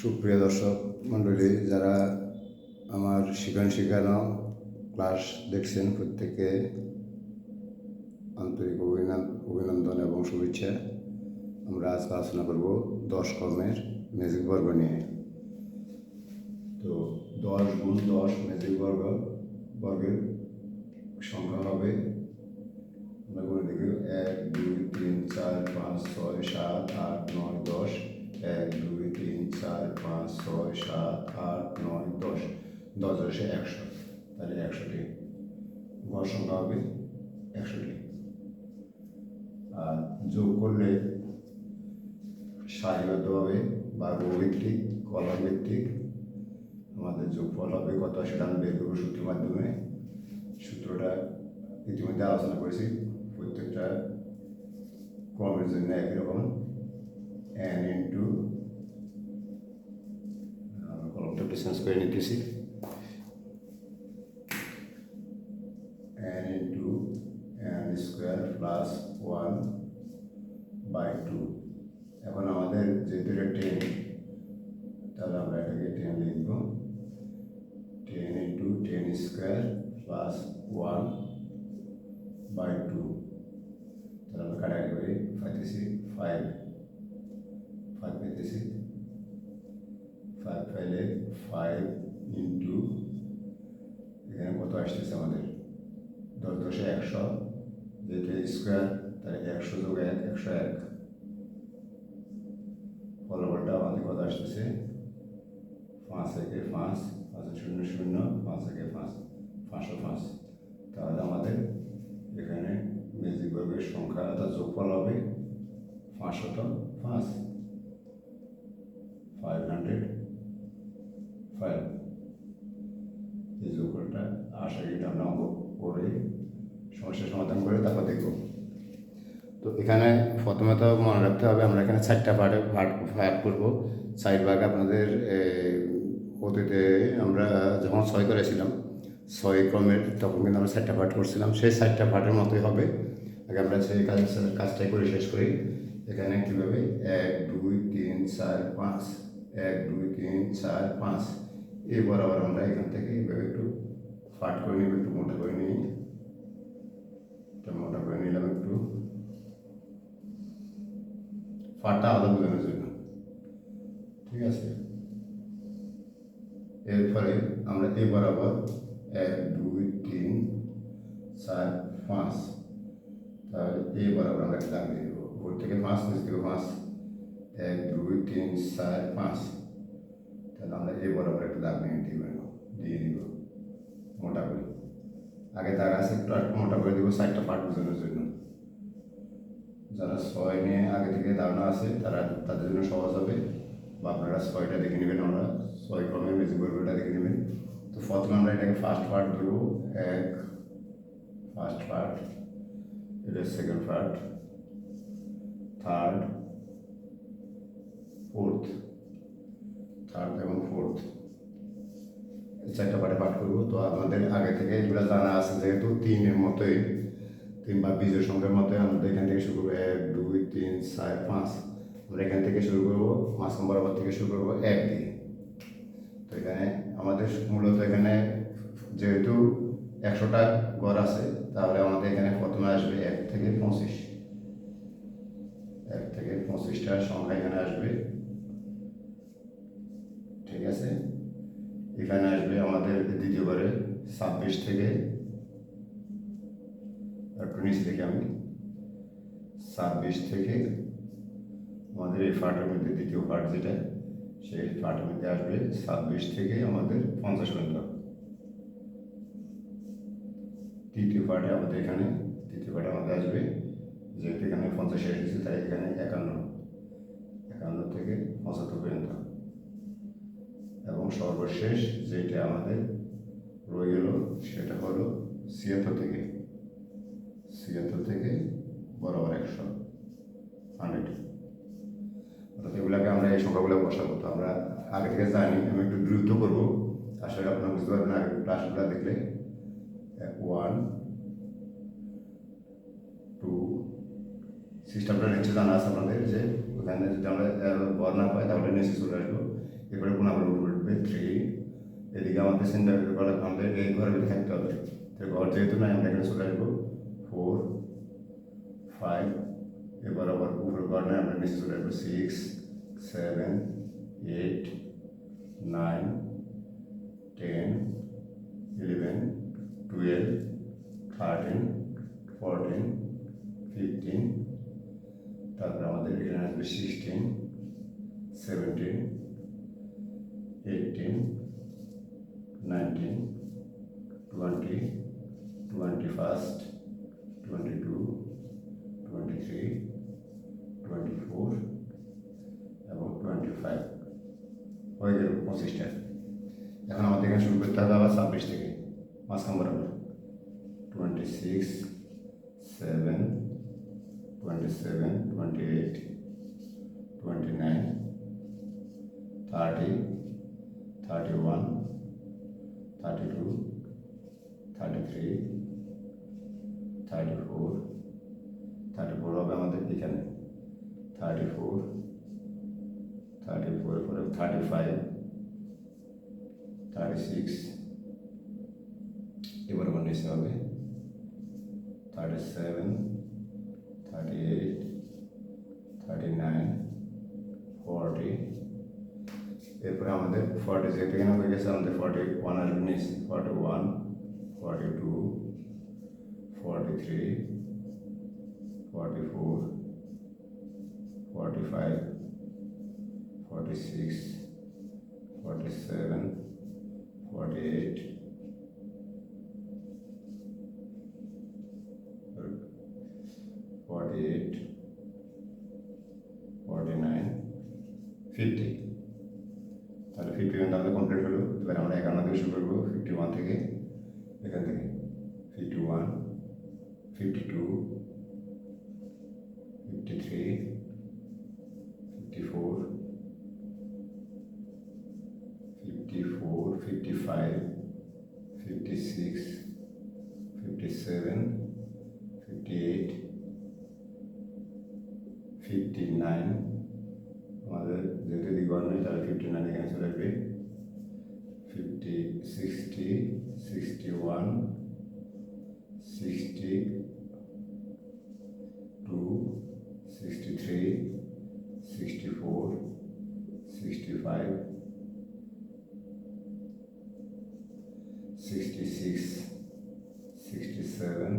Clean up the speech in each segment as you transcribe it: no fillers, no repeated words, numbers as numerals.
সুপ্রিয় দর্শক মণ্ডলী, যারা আমার শিখানো ক্লাস দেখছেন, প্রত্যেককে আন্তরিক অভিনন্দন এবং শুভেচ্ছা। আমরা আজকে আলোচনা করব 10 কর্মের ম্যাজিক বর্গ নিয়ে। তো 10 গুণ 10 ম্যাজিক বর্গের সংখ্যা হবে, আমরা বলে দেখি 1 2 3 4 5 6 7 8 9 10। 1 2 3 4 5 6 7 8 9 10। 10 10 100, তাহলে 100টি গড় সংখ্যা হবে 100টি। আর যোগ করলে সারিবদ্ধভাবে বা রোভিত্তিক কলাম ভিত্তিক আমাদের যোগফল হবে কত, সেটা আমি বের করবো সূত্রের মাধ্যমে। সূত্রটা ইতিমধ্যে আলোচনা করেছি, প্রত্যেকটা ক্রমের জন্য একই রকম। n ইন্টু, কলমটা ডিসটেন্স করে নিতেছি, n into n square plus 1/2। এখন আমাদের যেহেতু এটা 10, তাহলে আমরা এটাকে 10 লিখব। 10 ইন্টু 10 স্কোয়ার প্লাস 1/2। তাহলে আমরা কাটাকাটি করে পাইতেছি 5 পাইতেছি। 5 পাইলে 5 ইন্টু, এখানে কত আসতেছে আমাদের 10 10 100, যেহেতু স্কোয়ার তাহলে 100 যোগ 1 101। ফলাফলটা আমাদের কত আসতেছে 5 থেকে 5 5 0 0 5 থেকে 5 505। তাহলে আমাদের এখানে ম্যাজিক বর্গের সংখ্যা অর্থাৎ যোগফল হবে 505, 505। এই যোগফলটা আশা করি আমরা অঙ্ক করে সমস্যার সমাধান করে তারপর দেখব। তো এখানে প্রথমে তো মনে রাখতে হবে, আমরা এখানে 4টা ভাগ করবো। 4 ভাগ আপনাদের অতীতে আমরা যখন 6 করেছিলাম 6 ক্রমের, তখন কিন্তু আমরা 4টা পার্ট করছিলাম, সেই 4টা পার্টের মতোই হবে। আগে আমরা সেই কাজটাই করে শেষ করি। এখানে কীভাবে 1 2 3 4 5, 1 2 3 4 5 এই বরাবর আমরা এখান থেকে এইভাবে একটু পার্ট করে নিব, একটু মোটা করে নিই। মোটা করে নিলাম একটু, পার্টটা আলাদা বোঝানোর জন্য, ঠিক আছে। এরপরে আমরা এই বরাবর 1 2 3 4 5, তাহলে এই বরাবর আমরা একটা দাগ দিয়ে দেবো। উপর থেকে 5, নিচ থেকে 5, 1 2 3 4 5। তাহলে আমরা এই বরাবর একটা দাগ দিয়ে দিব মোটা করে। আগে দাগ আছে, একটু মোটা করে দিব 4টা পার্ট বোঝানোর জন্য। যারা 6 নিয়ে আগে থেকে ধারণা আছে তাদের জন্য সহজ হবে, বা আপনারা 6টা দেখে নেবেন, আমরা 6 ক্রমে ম্যাজিক বর্গটা দেখে নেবেন। তো প্রথমে আমরা এটাকে ফার্স্ট পার্ট দেবো, 1 ফার্স্ট পার্ট, এটা second part, third, fourth, third এবং ফোর্থ, 4টা পার্টে পাঠ করবো। তো আমাদের আগে থেকে এগুলো জানা আছে, যেহেতু 3-এর মতোই, 3 বা বীজের সংখ্যার মতোই আমাদের এখান থেকে শুরু করবো 1 2 3 4 5। আমরা এখান থেকে শুরু করবো, মাঝখান বরাবর থেকে শুরু করবো 1 দিয়ে। তো এখানে আমাদের মূলত এখানে যেহেতু 100টা ঘর আছে, তাহলে আমাদের এখানে প্রথমে আসবে 1 থেকে 25। 1 থেকে 25টা সংখ্যা এখানে আসবে, ঠিক আছে। এখানে আসবে আমাদের দ্বিতীয়বারে 26 থেকে, একটু নিচে থেকে আমি 26 থেকে আমাদের এই পার্টের মধ্যে দ্বিতীয় পার্ট যেটা, সেই পার্টের মধ্যে আসবে 26 থেকে আমাদের 50 পর্যন্ত। তৃতীয় পার্টে আমাদের আসবে, যেহেতু এখানে 50 এসেছে, তাই এখানে 51 থেকে 75 পর্যন্ত। এবং সর্বশেষ যেটা আমাদের রয়ে গেল সেটা হলো 76 থেকে বরাবর 100 অর্থাৎ এগুলোকে আমরা এই সংখ্যাগুলো বসাবো। তো আমরা আগে থেকে জানি, আমি একটু দ্রুত করবো, আসলে আপনারা বুঝতে পারবেন আগে ক্লাসগুলো দেখলে। 1 2 সিস্টেমটা নিচে জানা আছে আমাদের, যে ওখানে যদি আমরা বর না পাই তাহলে নিচে চলে আসবো। এরপরে গুণাগুলো উঠবে 3, এদিকে আমাদের চিন্তা করা আমাদের এই ঘরের ভিতরে থাকতে হবে, তো ঘর যেহেতু নাই আমরা এখানে চলে আসবো 4, 5, এবার আবার উপরে ঘর নাই আমরা নিচে চলে আসবো 6, 7, 8, 9, 10, 11, 12, 13, 14, 15, তারপরে আমাদের এখানে আসবে 16, 17, 18, 19, 20, 21, 22, 23, 24 এবং 25 হয়ে গেল 25টা। এখন আমাদের এখানে শুরু করতে হবে আবার 26 থেকে মাঝখান বরাবর 26, 7, 27, 28, 29, 30, 31, 32, 33, 34, 34 হবে আমাদের এখানে 34, 34 পরে 35, 36, এবার আমার নিচে হবে 37, 38, 39, 40, এরপরে আমাদের 40 যেহেতু এখানে হয়ে গেছে আমাদের 41 আসবে নিচে 41, 42, 43, 44, 45, 46, 47, 48, 48, 49, 50, তাহলে 51 তাহলে কমপ্লিট হলো। এবার আমরা 51 থেকে শুরু করবো 51 থেকে, এখান থেকে 51, 52, 53, 54, 54, 55, 56, 57, 58, 59, আমাদের যেহেতু দ্বিগণ নেই তাহলে 59 এখানে চলে আসবে 50, 60, 61, 62, 63, 64, 65, 66, 67,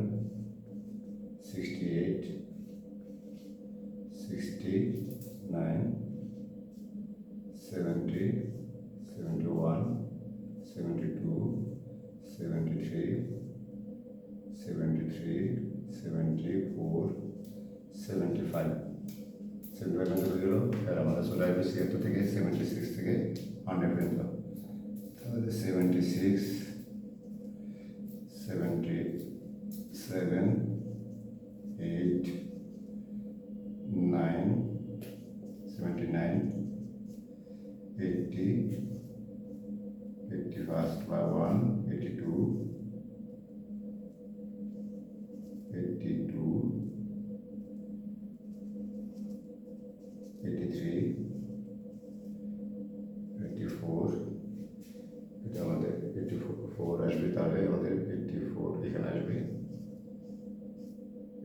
68, 69, 70, 71, 72, 73, 73, 74, 75, 75 হয়ে গেল। এবার আমাদের চলে আসবে 76 থেকে 76 থেকে 100 পর্যন্ত, তাহলে 76, 77, 8, 9, 79, 80, 81 by 1, 82, 82, 83, 84, এটা আমাদের 84 আসবে, তাহলে আমাদের 84 এখানে আসবে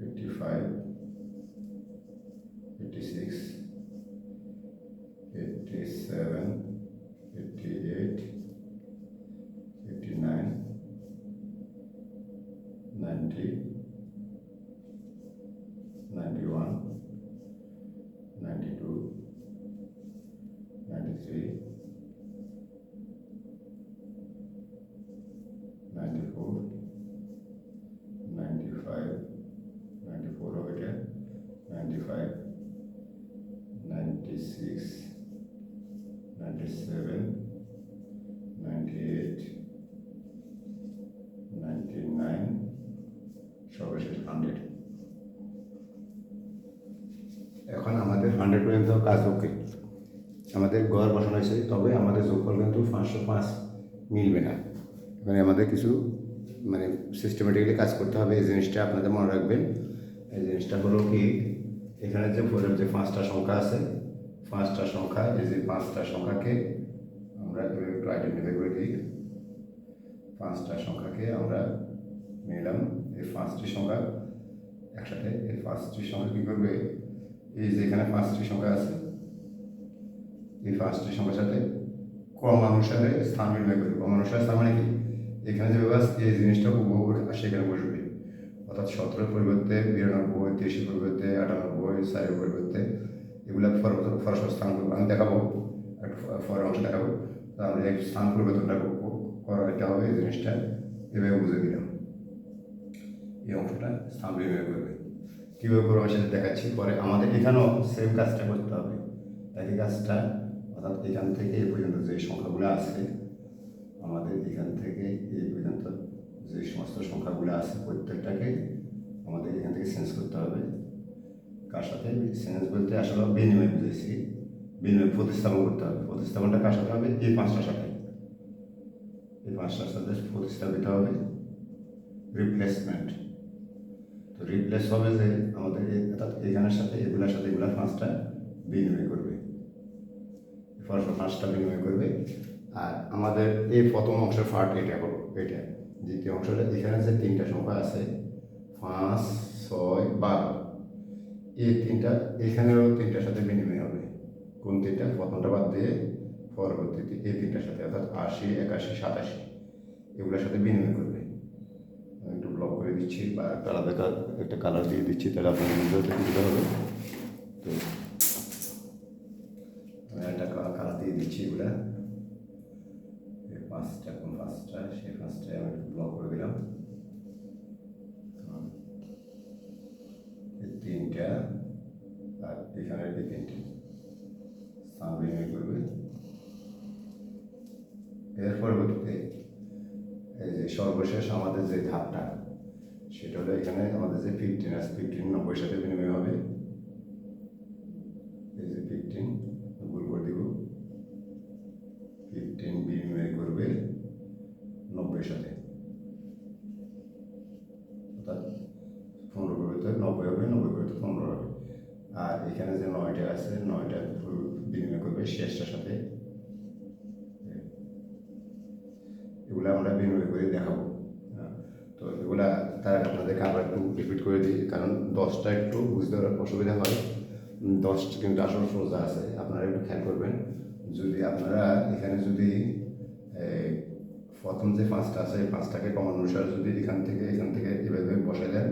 85, 86, 87, 88, 89, 90, 91, 92, 93, 94, 95, 94 হবে এটা, 95, 96, 97, 98, 99, সর্বশেষ 100। এখন আমাদের 100 পর্যন্ত কাজ ওকে, আমাদের গড় বসানো হয়েছে, তবে আমাদের যোগফল কিন্তু 505 মিলবে না। এখানে আমাদের কিছু মানে সিস্টেমেটিক্যালি কাজ করতে হবে। এই জিনিসটা আপনাদের মনে রাখবেন। এই জিনিসটা হলো কি, এখানে যে ফোরের যে 5টা সংখ্যা আছে, 5টা সংখ্যা, এই যে 5টা সংখ্যাকে আমরা এভাবে একটু আইডেন্টিফাই করে দিই। 5টা সংখ্যাকে আমরা নিলাম, এই 5টি সংখ্যা একসাথে, এই 5টি সংখ্যা কী করবে, এই যে এখানে 5টি সংখ্যা আছে, এই 5টি সংখ্যার সাথে ক্রমানুসারে স্থান বিনিময় করবে। ক্রমানুসারে স্থান মানে কি, এখানে যে এই জিনিসটা হুবহু সেখানে বসবে, অর্থাৎ 17 পরিবর্তে 92, 23 পরিবর্তে 98, 4 পরিবর্তে এগুলো পরস্পর স্থান করবো। আমি দেখাবো একটু পরের অংশ দেখাবো। তো আমরা এই স্থান পরিবর্তনটা করাইতে হবে, এই জিনিসটা এভাবে বুঝে দিলাম। এই অংশটা স্থান বিনিময় করবে, কীভাবে করবো আমি সেটা দেখাচ্ছি পরে। আমাদের এখানেও সেম কাজটা করতে হবে, একই কাজটা, অর্থাৎ এখান থেকে এই পর্যন্ত যে সংখ্যাগুলো আছে, আমাদের এখান থেকে এই পর্যন্ত যে সমস্ত সংখ্যাগুলো আছে প্রত্যেকটাকে আমাদের এখান থেকে চেঞ্জ করতে হবে। কার সাথে চেঞ্জ বলতে আসলে বিনিময় বুঝেছি, বিনিময় প্রতিস্থাপন করতে হবে। প্রতিস্থাপনটা কার সাথে হবে, এই 5টার সাথে, এই 5টার সাথে প্রতিস্থাপিত হবে, রিপ্লেসমেন্ট। তো রিপ্লেস হবে যে আমাদের অর্থাৎ এখানের সাথে এগুলোর সাথে এগুলো 5টা বিনিময় করবে, পরস্পর 5টা বিনিময় করবে। আর আমাদের এই প্রথম অংশের পার্ট এটা হলো, এটা দ্বিতীয় অংশটা এখানে যে 3টা সংখ্যা আছে 5, 6, 12, এই 3টা এখানেও 3টার সাথে বিনিময় হবে। কোন 3টা, প্রথমটা বাদ দিয়ে পরবর্তীতে এই 3টার সাথে, অর্থাৎ 80, 81, 87 এগুলোর সাথে বিনিময় করবে। আমি একটু ব্লক করে দিচ্ছি বা আলাদা একটা কালার দিয়ে দিচ্ছি, তাহলে আপনার বুঝতে সুবিধা হবে। তো আমি একটা কালার দিয়ে দিচ্ছি এগুলা, 5টা কোন 5টা, সেই 5টায় আমি একটু ব্লক করে দিলাম। এই 3টা আর এখানে এই 3টে স্থান বিনিময় করবে। এর পরবর্তীতে এই যে সর্বশেষ আমাদের যে ধাপটা, সেটা হলো এখানে আমাদের যে 15 আছে, 15 90 সাথে বিনিময় হবে। এই যে 15 গুণ করে দিব, 15 বিনিময় করবে 90 সাথে, অর্থাৎ 15 পরিবর্তে 90 হবে, 90 পরিবর্তে 15 হবে। আর এখানে যে 9টা আছে, 9টা বিনিময় করবে শেষটার সাথে। এগুলো আমরা বিনিময় করে দেখাবো। তো এগুলা তার আপনাদেরকে আবার একটু রিপিট করে দিই, কারণ 10টা একটু বুঝতে অসুবিধা হয়। 10টা কিন্তু আসল সোজা আছে, আপনারা একটু খেয়াল করবেন। যদি আপনারা এখানে যদি প্রথম যে 5টা আছে, এই 5টাকে কমন অনুসারে যদি এখান থেকে এভাবে বসাই দেন,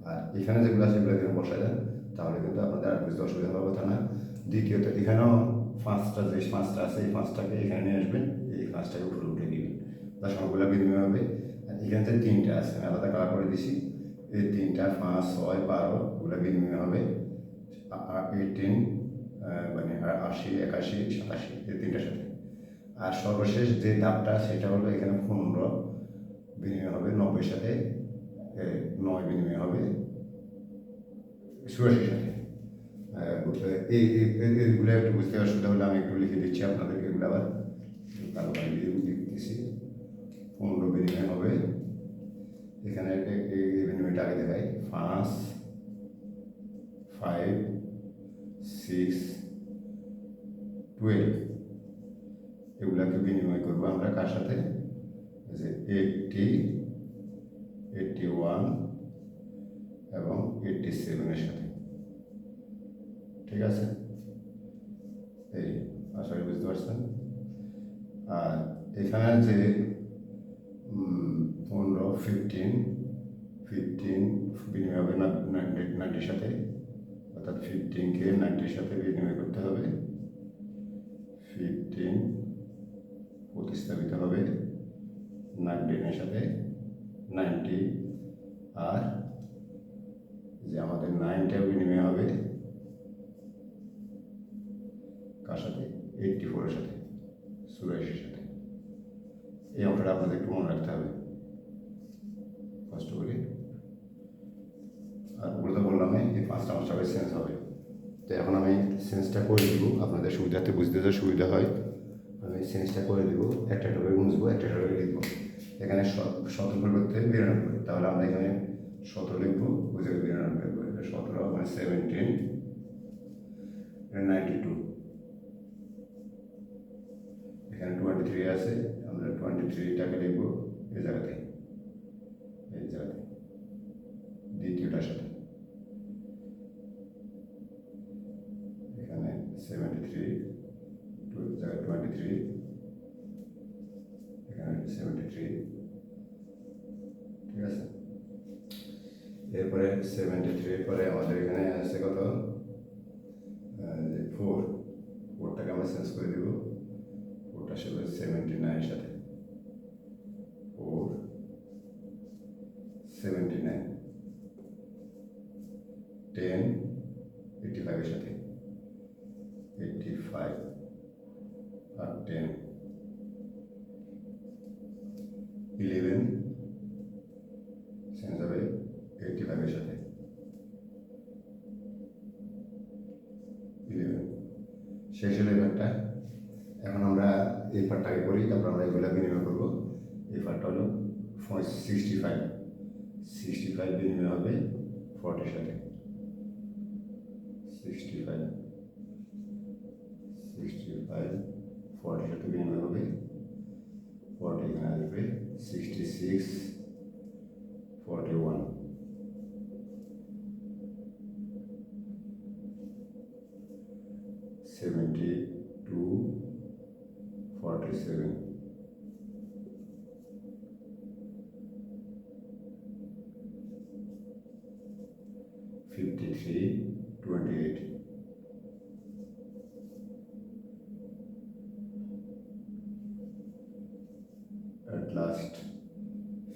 আর এখানে যেগুলো আছে সেগুলো এখানে বসাই দেন, তাহলে কিন্তু আপনাদের আর বুঝতে অসুবিধা হওয়ার কথা না। দ্বিতীয়ত এখানেও 5টা যে 5টা আছে, এই 5টাকে এখানে নিয়ে আসবেন, এই 5টাকে উপরে উঠে দিবেন, তার সবগুলো বিনিময় হবে। আর এখানে যে 3টা আছে, আমি আলাদা কালার করে দিছি, এই 3টা 5, 6, 12 এগুলো বিনিময় হবে 18, মানে 80, 81, 87 এই 3টার সাথে। আর সর্বশেষ যে ধাপটা সেটা হলো এখানে 15 বিনিময় হবে 90 সাথে, 9 বিনিময় হবে 84 সাথে। এইগুলো একটু বুঝতে অসুবিধা হলে আমি একটু লিখে দিচ্ছি আপনাদেরকে, এগুলো আবার কালো দিয়ে লিখতেছি। 15 বিনিময় হবে, এখানে এই বিনিময়টা আগে দেখাই, 5, 5, 6, 12 এগুলাকে বিনিময় করবো আমরা কার সাথে, যে 80, 81 এবং 87 সাথে। ঠিক আছে, এই আশা করি বুঝতে পারছেন। আর এখানে যে 15, 15 বিনিময় হবে 90 সাথে, অর্থাৎ 15কে 90 সাথে বিনিময় করতে হবে। 15 প্রতিস্থাপিত হবে 19 সাথে, 90, আর যে আমাদের 9টা বিনিময় হবে কার সাথে, 84 সাথে, 84 সাথে। এই অঙ্কটা আপনাদের একটু মনে রাখতে হবে কষ্ট করে। আর ওগুলো তো বললাম এই 5টা আমার সবাই চেঞ্জ হবে। তো এখন আমি চেঞ্জটা করে দিব, আপনাদের সুবিধাতে বুঝতে সুবিধা হয়। আমি চেঞ্জটা করে দিব, একটা করে মুছবো, একটা করে লিখবো। এখানে 17 পরিবর্তে 92, তাহলে আমরা এখানে 17 লিখবো, বুঝে 92 লিখবো। 17 মানে 17, 92, এখানে 23 23 আছে, আমরা 23টাকে লিখব এই জায়গাতে, দ্বিতীয়টার সাথে। এখানে 73 জায়গায় 23, এখানে 73, ঠিক আছে। এরপরে 73 পরে আমাদের এখানে আছে কত, 4টাকে আমরা চেঞ্জ করে দেব, 4টার সাথে 79 সাথে, 4 79, 10 85 এর সাথে, 85 আর 10, 11 চেঞ্জ হবে 85 এর সাথে, 11 শেষ হলো এই পার্টটা। এখন আমরা এই পার্টটাকে করি, তারপর আমরা এগুলো বিনিময় করবো। এই পার্টটা হলো 65 বিনিময় হবে 40 সাথে, 65 40 সাথে বিনিময় হবে 40, এখানে আসবে 66 41, 72 47, 53 28, at last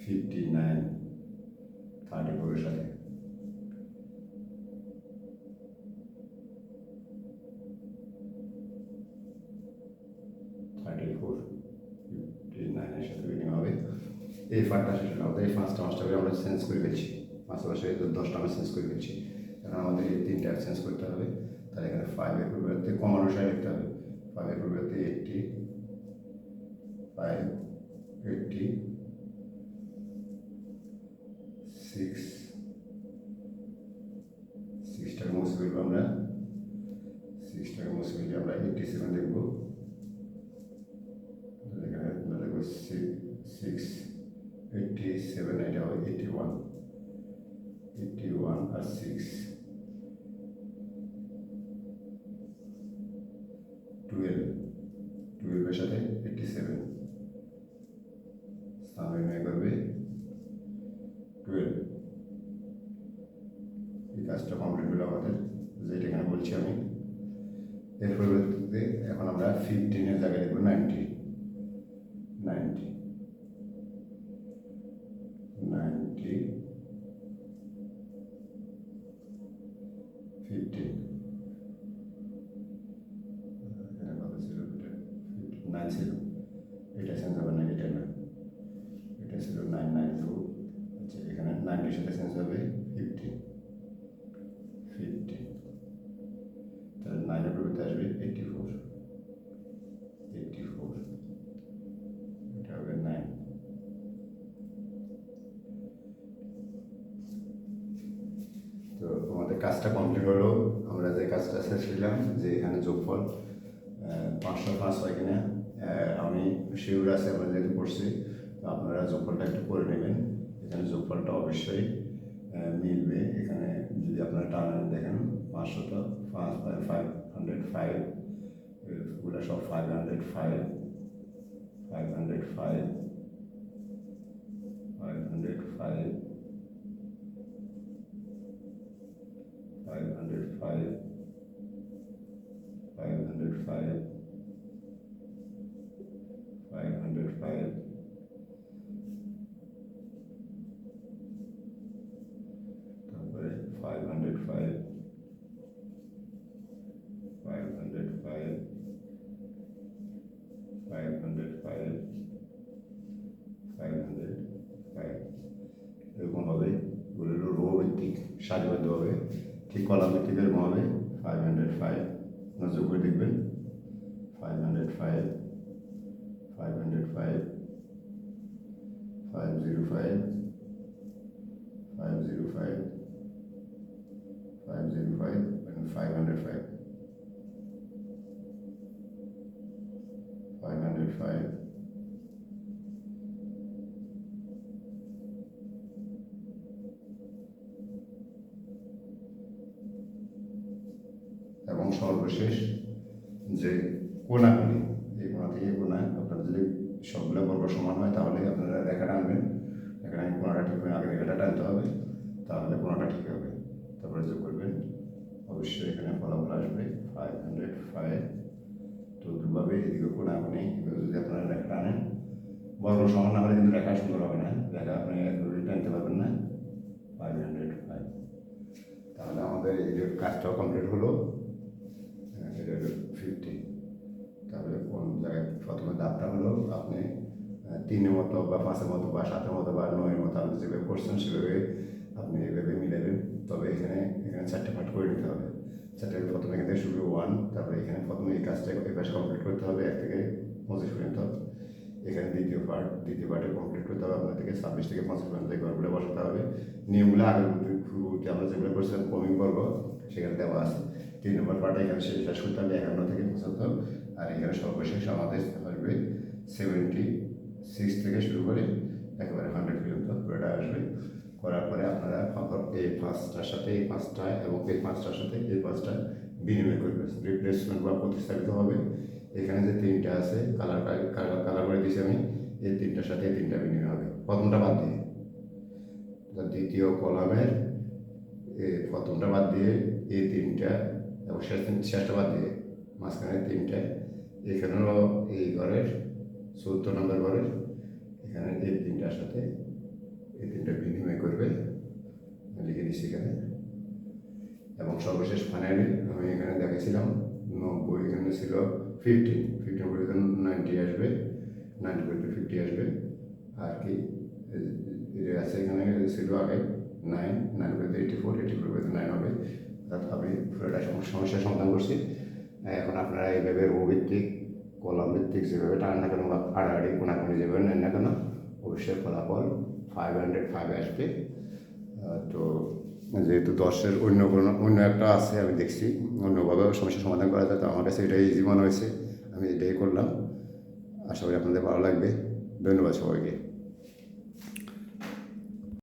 59 34 এর সাথে, 59 এর সাথে বিনিময় হবে। এই পার্টটা শেষ হলো। আমাদের এই 5টা আমরা চেঞ্জ করে ফেলছি, 5 10টা আমরা চেঞ্জ করে ফেলছি। এখন আমাদের এই 3টা চেঞ্জ করতে হবে। তাহলে এখানে 5 এর পরিবর্তে কমন অনুসারে লিখতে হবে, 5 এর পরিবর্তে 80, 5 80 6, 6টাকে মুছে ফেলবো আমরা, 6টাকে মুছে ফেলে আমরা 87 লিখবো। এখানে লিখবো 6 87, এটা হবে 81 আর 6 12 এর সাথে 87 সামনে করবে 12। এই কাজটা কমপ্লিট হলো আমাদের, যেটা এখানে বলছি আমি। এর পরিবর্তে এখন আমরা 15 এর জায়গায় লিখবো 90 15, এখানে কত ছিল, 9 ছিল, এটা চেঞ্জ হবে না, এটা না, এটা ছিল 992। আচ্ছা, এখানে 90 সাথে চেঞ্জ হবে 15, তাহলে 9 এর পরিবর্তে আসবে 84, এটা হবে 9। তো আমাদের কাজটা কমপ্লিট হলো। আমরা যে কাজটা শেষছিলাম, যে এখানে যোগফল 505 হয় কিনা, আমি শিওর আছে আমরা যেহেতু করছি, তো আপনারা যোগফলটা একটু করে নেবেন। এখানে যোগফলটা অবশ্যই মিলবে। এখানে যদি আপনারা টার্ন দেখেন 505 এগুলো সব 505 505 505 505 505 505 তারপরে 505 505 505 505 এরকম হবে। এগুলো রো ভিত্তিক সারিবদ্ধ হবে, ঠিক কলাম ভিত্তিক এরকম হবে। 505 নজর করে দেখবেন, 505 505 505 505 505 and 505 505 সর্বশেষ যে কোনাগুলি, এই কোনা থেকে এই কোনা, আপনার যদি সবগুলো বর্গ সমান হয় তাহলে আপনারা রেখা টানবেন, রেখা টানলে কোনাটা ঠিক হবে, আগে রেখাটা টানতে হবে, তাহলে কোনাটা ঠিক হবে। তারপরে যোগ করবেন, অবশ্যই এখানে ফলাফল আসবে 505। তো দুভাবে এদিকে কোনাগুনি যদি আপনারা রেখা টানেন, বর্গ সমান না হলে কিন্তু রেখা সুন্দর হবে না, রেখা আপনি একভাবে টানতে পারবেন না। 505, তাহলে আমাদের এই যে কাজটাও কমপ্লিট হলো। এটা হলো 50। তাহলে কোন জায়গায় প্রথমে ধাপটা হলো আপনি 3-এর মতো বা 5-এর মতো বা 7-এর মতো বা 9-এর মতো আপনি যেভাবে করছেন সেভাবে আপনি এভাবে মিলাবেন। তবে এখানে 4টে পার্ট করে নিতে হবে। 4টে প্রথমে এখান থেকে শুরু 1, তারপরে এখানে প্রথমে এই কাজটা এই পাশে কমপ্লিট করতে হবে 1 থেকে 25 পর্যন্ত। এখানে দ্বিতীয় পার্টে কমপ্লিট করতে হবে আপনার থেকে 26 থেকে 50 পর্যন্ত এই ঘরগুলো বসাতে হবে। নিয়মগুলো আগের পূর্ববর্তী আমরা যেগুলো করছিলাম ক্রমিক বর্গ সেখানে দেওয়া আছে। 3 নম্বর পার্টে এখানে শেষ করতে হবে 51 থেকে 75, আর এখানে সর্বশেষ আমাদের আসবে 76 থেকে শুরু করে একেবারে 100 পর্যন্ত পুরোটা আসবে। করার পরে আপনারা এই 5টার সাথে এই 5টা এবং এই 5টার সাথে এই 5টা বিনিময় করবেন, রিপ্লেসমেন্ট বা প্রতিস্থাপিত হবে। এখানে যে 3টা আছে কালার করে দিয়েছি আমি, এই 3টার সাথে এই 3টা বিনিময় হবে প্রথমটা বাদ দিয়ে। দ্বিতীয় কলামের প্রথমটা বাদ দিয়ে এই 3টা এবং শেষটা বাদ দিয়ে মাঝখানে 3টা, এখানেও এই ঘরের 74 নম্বর ঘরের এখানে এই 3টার সাথে এই 3টা বিনিময় করবে, লিখে দিচ্ছি এখানে। এবং সর্বশেষ ফাইনালি আমি এখানে দেখেছিলাম 90, এখানে ছিল 15 করে 90 আসবে, 90 করে 50 আসবে। আর কি আছে এখানে ছিল আগে 9 করে 84 করে 9 হবে। অর্থাৎ আমি পুরোটা সমস্যার সমাধান করছি। এখন আপনারা এইভাবে রোভিত্তিক কলাম ভিত্তিক যেভাবে টান না কেন বা আড়াআড়ি কোনাকুনি যেভাবে নেন না কেন, অবশ্যই ফলাফল 505 আসবে। তো যেহেতু 10-এর অন্য একটা আছে আমি দেখছি অন্যভাবেও সমস্যার সমাধান করা যায়, তো আমার কাছে এটাই ইজি মনে হয়েছে, আমি এটাই করলাম। আশা করি আপনাদের ভালো লাগবে। ধন্যবাদ সবাইকে।